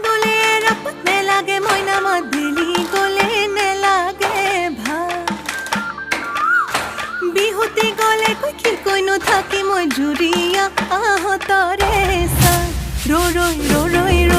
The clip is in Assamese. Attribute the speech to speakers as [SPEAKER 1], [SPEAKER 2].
[SPEAKER 1] গলে রাপত নেলাগে মইনা মাদিলি গলে নেলাগে ভাল বিহুতি গলে কি কইনো থাকি মই জুৰিয়া আহতৰে চা ৰ ৰৈ